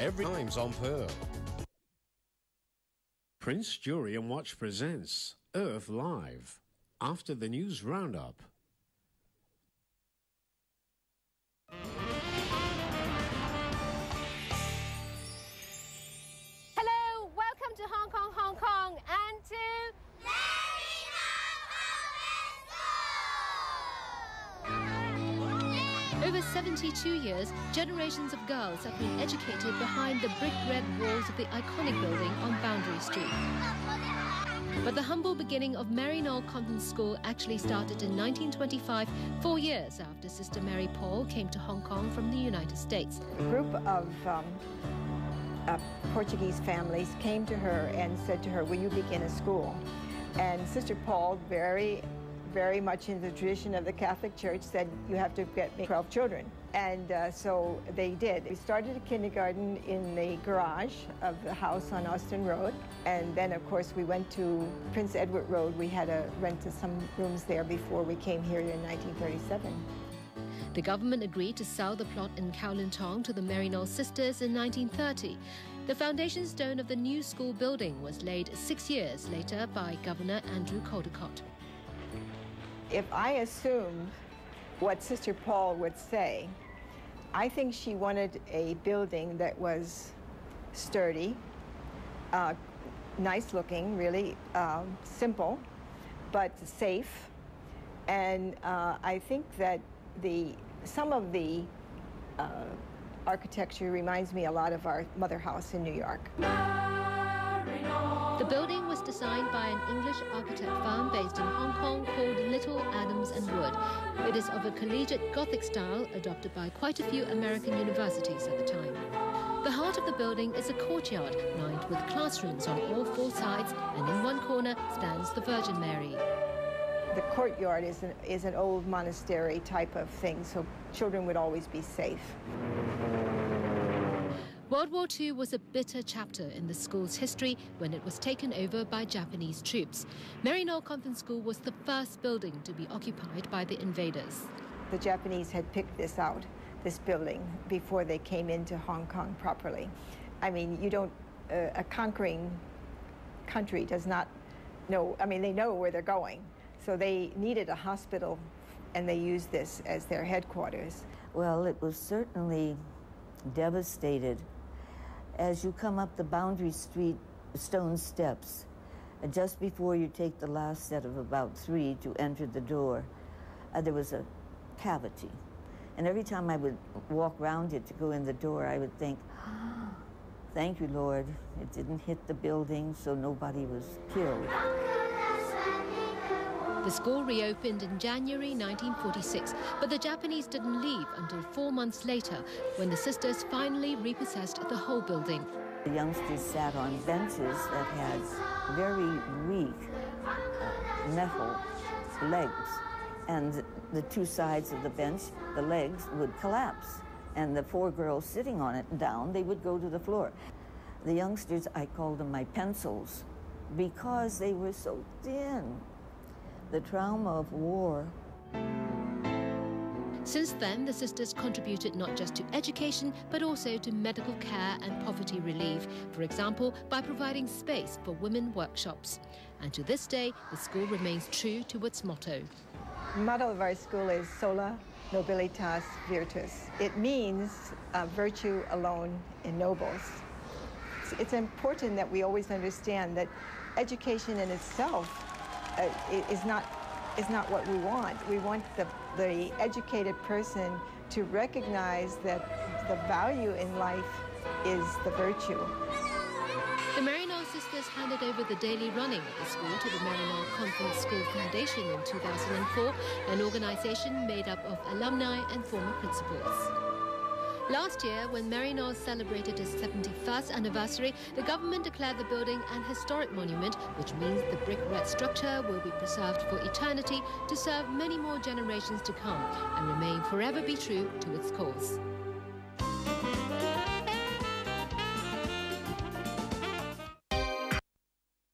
Every time's on Pearl. Prince Jury and Watch presents Earth Live after the news roundup. Hello, welcome to Hong Kong, Hong Kong, and to Over 72 years, generations of girls have been educated behind the brick red walls of the iconic building on Boundary Street. But the humble beginning of Maryknoll Convent School actually started in 1925, 4 years after Sister Mary Paul came to Hong Kong from the United States. A group of Portuguese families came to her and said to her, "Will you begin a school?" And Sister Paul, very much in the tradition of the Catholic Church, said, "You have to get me 12 children." And so they did. We started a kindergarten in the garage of the house on Austin Road. And then, of course, we went to Prince Edward Road. We had to rent some rooms there before we came here in 1937. The government agreed to sell the plot in Kowloon Tong to the Maryknoll sisters in 1930. The foundation stone of the new school building was laid 6 years later by Governor Andrew Jackson. If I assumed what Sister Paul would say, I think she wanted a building that was sturdy, nice looking, really simple, but safe. And I think that some of the architecture reminds me a lot of our mother house in New York. The building was designed by an English architect firm based in Hong Kong called Little, Adams and Wood. It is of a collegiate Gothic style adopted by quite a few American universities at the time. The heart of the building is a courtyard lined with classrooms on all four sides, and in one corner stands the Virgin Mary. The courtyard is an old monastery type of thing, so children would always be safe. World War II was a bitter chapter in the school's history when it was taken over by Japanese troops. Maryknoll Convent School was the first building to be occupied by the invaders. The Japanese had picked this building, before they came into Hong Kong properly. I mean, a conquering country does not know, they know where they're going. So they needed a hospital, and they used this as their headquarters. Well, it was certainly devastated. As you come up the Boundary Street stone steps, just before you take the last set of about 3 to enter the door, there was a cavity. And every time I would walk around it to go in the door, I would think, thank you, Lord, it didn't hit the building, so nobody was killed. The school reopened in January 1946, but the Japanese didn't leave until 4 months later, when the sisters finally repossessed the whole building. The youngsters sat on benches that had very weak metal legs, and the two sides of the bench, the legs would collapse, and the 4 girls sitting on it down, they would go to the floor. The youngsters, I called them my pencils, because they were so thin. The trauma of war. Since then, the sisters contributed not just to education, but also to medical care and poverty relief, for example, by providing space for women workshops. And to this day, the school remains true to its motto. The motto of our school is Sola Nobilitas Virtus. It means virtue alone ennobles. It's important that we always understand that education in itself is not what we want. We want the educated person to recognize that the value in life is the virtue. The Maryknoll sisters handed over the daily running of the school to the Maryknoll Convent School Foundation in 2004, an organization made up of alumni and former principals. Last year, when Maryknoll celebrated its 71st anniversary, the government declared the building an historic monument, which means the brick red structure will be preserved for eternity to serve many more generations to come and remain forever be true to its cause.